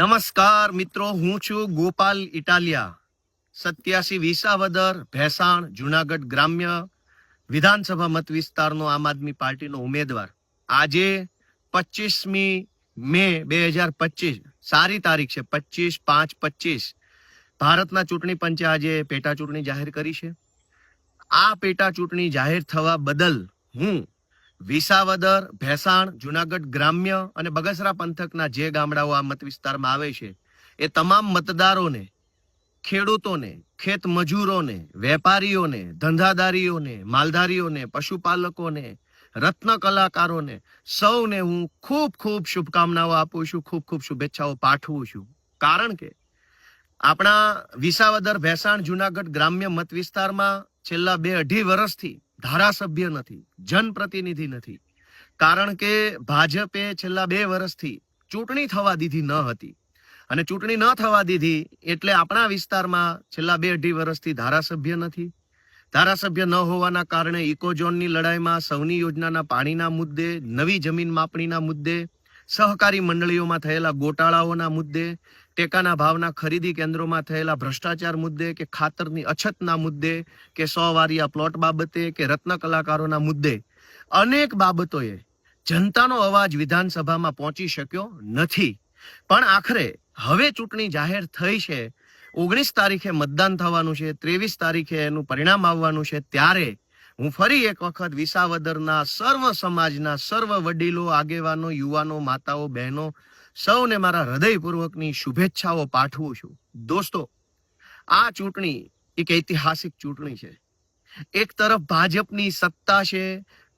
નમસ્કાર મિત્રો, હું છું ગોપાલ ઇટાલિયા, 87 વિસાવદર ભેસાણ જુનાગઢ ગ્રામ્ય વિધાનસભા મત વિસ્તારનો આમ આદમી પાર્ટીનો ઉમેદવાર. આજે 25મી મે 2025 સારી તારીખ છે. 25/5/25 ભારતના ચૂંટણી પંચે આજે પેટા ચૂંટણી જાહેર કરી છે. આ પેટા ચૂંટણી જાહેર થવા બદલ હું વિસાવદર ભેસાણ જુનાગઢ ગ્રામ્ય અને બગસરા પંથકના જે ગામડાઓ આ મત વિસ્તારમાં આવે છે એ તમામ મતદારોને, ખેડૂતોને, ખેત મજૂરોને, વેપારીઓને, ધંધાદારીઓને, માલધારીઓને, પશુપાલકોને, રત્ન કલાકારોને સૌને હું ખૂબ ખૂબ શુભકામનાઓ આપું છું, ખૂબ ખૂબ શુભેચ્છાઓ પાઠવું છું. કારણ કે આપણા વિસાવદર ભેસાણ જુનાગઢ ગ્રામ્ય મત વિસ્તારમાં છેલ્લા 2-2.5 વર્ષથી ધારાસભ્ય નથી, જનપ્રતિનિધિ નથી. કારણ કે ભાજપે છેલ્લા 2 વર્ષથી ચૂંટણી થવા દીધી ન હતી, અને ચૂંટણી ન થવા દીધી એટલે આપણા વિસ્તારમાં છેલ્લા 2-2.5 વર્ષથી ધારાસભ્ય નથી. ધારાસભ્ય ન હોવાના કારણે ઇકોઝોનની લડાઈમાં, સૌની યોજનાના પાણીના મુદ્દે, નવી જમીન માપણીના મુદ્દે, સહકારી મંડળીઓમાં થયેલા ગોટાળાઓના મુદ્દે, ટેકાના ભાવના ખરીદી કેન્દ્રોમાં થયેલા ભ્રષ્ટાચાર મુદ્દે, કે ખાતરની અછતના મુદ્દે, કે 100 વારિયા પ્લોટ બાબતે, કે રત્ન કલાકારોના મુદ્દે અનેક બાબતોએ જનતાનો અવાજ વિધાનસભામાં પહોંચી શક્યો નથી. પણ આખરે હવે ચૂંટણી જાહેર થઈ છે, 19 તારીખે મતદાન થવાનું છે, 23 તારીખે એનું પરિણામ આવવાનું છે. ત્યારે હું ફરી એક વખત વિસાવદરના સર્વ સમાજના સર્વ વડીલો, આગેવાનો, યુવાનો, માતાઓ, બહેનો સૌને મારા હૃદયપૂર્વકની શુભેચ્છાઓ પાઠવું છું. દોસ્તો, આ ચૂંટણી એક ઐતિહાસિક ચૂંટણી છે. એક તરફ ભાજપની સત્તા છે,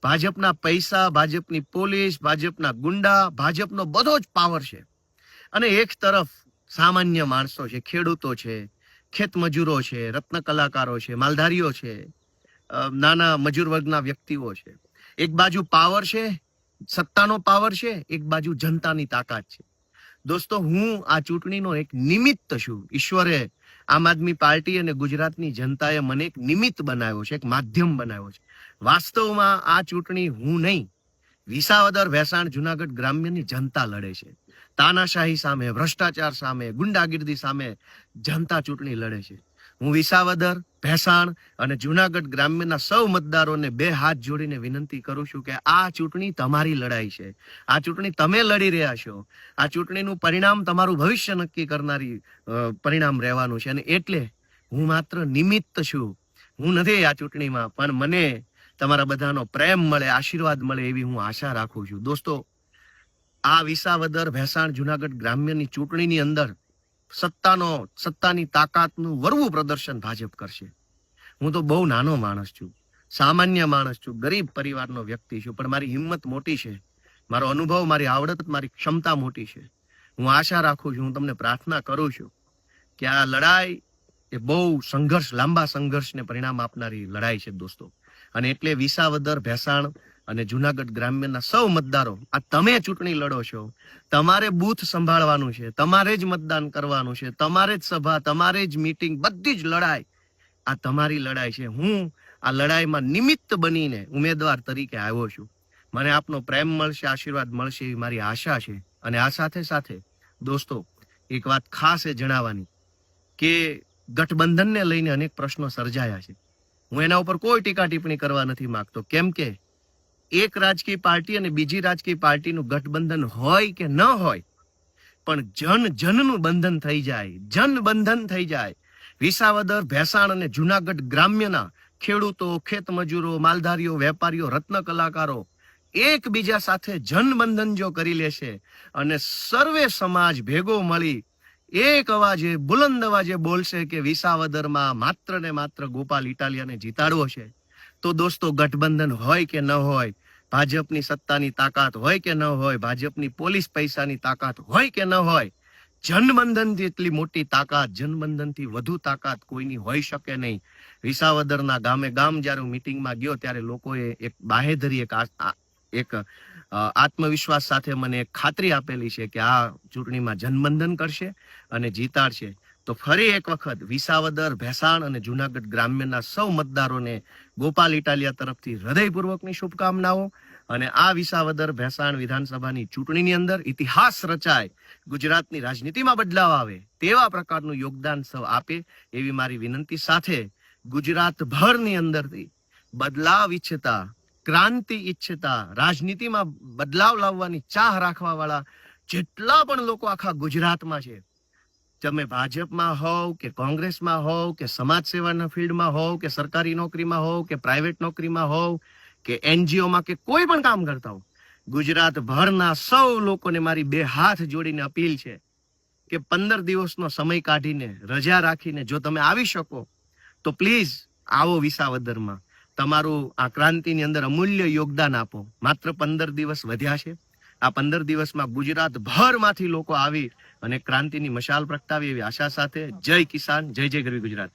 ભાજપના પૈસા, ભાજપની પોલીસ, ભાજપના ગુંડા, ભાજપનો બધો જ પાવર છે. અને એક તરફ સામાન્ય માણસો છે, ખેડૂતો છે, ખેત મજૂરો છે, રત્ન કલાકારો છે, માલધારીઓ છે, નાના મજૂર વર્ગના વ્યક્તિઓ છે. એક બાજુ પાવર છે, સત્તાનો પાવર છે, એક બાજુ જનતાની તાકાત છે. દોસ્તો, હું આ ચૂંટણીનો એક નિમિત્ત છું. ઈશ્વરે, આમ આદમી પાર્ટી અને ગુજરાતની જનતાએ મને એક નિમિત્ત બનાવ્યો છે, એક માધ્યમ બનાવ્યો છે. વાસ્તવમાં આ ચૂંટણી હું નહીં, વિસાવદર ભેસાણ જુનાગઢ ગ્રામ્યની જનતા લડે છે. તાનાશાહી સામે, ભ્રષ્ટાચાર સામે, ગુંડાગીર્દી સામે જનતા ચૂંટણી લડે છે. હું વિસાવદર ભેસાણ અને જુનાગઢ ગ્રામ્યના સૌ મતદારોને 2 હાથ જોડીને વિનંતી કરું છું કે આ ચૂંટણી તમારી લડાઈ છે. આ ચૂંટણી તમે લડી રહ્યા છો. આ ચૂંટણીનું પરિણામ તમારું ભવિષ્ય નક્કી કરનારી પરિણામ રહેવાનું છે. અને એટલે હું માત્ર નિમિત્ત છું, હું નથી આ ચૂંટણીમાં, પણ મને તમારા બધાનો પ્રેમ મળે, આશીર્વાદ મળે એવી હું આશા રાખું છું. દોસ્તો, આ વિસાવદર ભેસાણ જુનાગઢ ગ્રામ્યની ચૂંટણીની અંદર સત્તાની તાકાતનું વરવું પ્રદર્શન ભાજપ કરશે. હું તો બહુ નાનો માણસ છું, સામાન્ય માણસ છું, ગરીબ પરિવારનો વ્યક્તિ છું, પણ મારી હિંમત મોટી છે, મારો અનુભવ, મારી આવડત, મારી ક્ષમતા મોટી છે. હું આશા રાખું છું, હું તમને પ્રાર્થના કરું છું કે આ લડાઈ એ બહુ સંઘર્ષ, લાંબા સંઘર્ષને પરિણામ આપનારી લડાઈ છે દોસ્તો. અને એટલે વિસાવદર ભેસાણ અને જુનાગઢ ગ્રામ્યના સૌ મતદારો, આ તમે ચૂંટણી લડો છો, તમારે બૂથ સંભાળવાનું છે, તમારે જ મતદાન કરવાનું છે, તમારે જ સભા, તમારે જ મીટિંગ, બધી જ લડાઈ આ તમારી લડાઈ છે. હું આ લડાઈમાં નિમિત્ત બનીને ઉમેદવાર તરીકે આવ્યો છું. મને આપનો પ્રેમ મળશે, આશીર્વાદ મળશે એવી મારી આશા છે. અને આ સાથે સાથે દોસ્તો, એક વાત ખાસ એ જણાવવાની કે ગઠબંધનને લઈને અનેક પ્રશ્નો સર્જાયા છે. હું એના ઉપર કોઈ ટીકા ટિપ્પણી કરવા નથી માંગતો, કેમ કે એક રાજકીય પાર્ટી અને બીજી રાજકીય પાર્ટીનું ગઠબંધન હોય કે ન હોય, પણ જનનું બંધન થઈ જાય, જનબંધન થઈ જાય. વિસાવદર ભેસાણ અને જુનાગઢ ગ્રામ્યના ખેડૂતો, ખેત મજૂરો, માલધારીઓ, વેપારીઓ, રત્ન કલાકારો એકબીજા સાથે જનબંધન જો કરી લેશે અને સર્વે સમાજ ભેગો મળી એક અવાજે, બુલંદ અવાજે બોલશે કે વિસાવદરમાં માત્ર ને માત્ર ગોપાલ ઇટાલિયાને જીતાડવો છે, તો દોસ્તો, ગઠબંધન હોય કે ન હોય, ભાજપની સત્તાની તાકાત હોય કે ન હોય, ભાજપની પોલીસ પૈસાની તાકાત હોય કે ન હોય, જનબંધનથી એટલી મોટી તાકાત, જનબંધનથી વધુ તાકાત કોઈની હોઈ શકે નહીં. વિસાવદરના ગામે ગામ જ્યારે હું મિટિંગમાં ગયો ત્યારે લોકોએ એક બાહેધરી, એક આત્મવિશ્વાસ સાથે મને એક ખાતરી આપેલી છે કે આ ચૂંટણીમાં જનબંધન કરશે અને જીતાડશે. તો ફરી એક વખત વિસાવદર ભેસાણ અને જુનાગઢ ગ્રામ્યના સૌ મતદારોને ગોપાલ ઇટાલિયા તરફથી હૃદયપૂર્વકની શુભકામનાઓ. અને આ વિસાવદર ભેસાણ વિધાનસભાની ચૂંટણીની અંદર ઇતિહાસ રચાય, ગુજરાતની રાજનીતિમાં બદલાવ આવે તેવા પ્રકારનું યોગદાન સૌ આપે એવી મારી વિનંતી સાથે ગુજરાતભરની અંદરથી બદલાવ ઈચ્છતા, ક્રાંતિ ઈચ્છતા, રાજનીતિમાં બદલાવ લાવવાની ચાહ રાખવા વાળા જેટલા પણ લોકો આખા ગુજરાતમાં છે, તમે ભાજપમાં હોવ કે કોંગ્રેસમાં હોવ કે સમાજ સેવાના ફિલ્ડમાં હોવ કે સરકારી નોકરીમાં હોવ કે પ્રાઇવેટ નોકરીમાં હોવ કે એનજીઓમાં કે કોઈ પણ કામ કરતા હો, ગુજરાતભરના સૌ લોકોને મારી બે હાથ જોડીને અપીલ છે કે 15 દિવસનો સમય કાઢીને, રજા રાખીને જો તમે આવી શકો તો પ્લીઝ આવો વિસાવદરમાં, તમારું આ ક્રાંતિની અંદર અમૂલ્ય યોગદાન આપો. માત્ર 15 દિવસ વધ્યા છે. આ 15 દિવસમાં ગુજરાતભરમાંથી લોકો આવી અને ક્રાંતિની મશાલ પ્રગટાવી એવી આશા સાથે જય કિસાન, જય જય ગરવી ગુજરાત.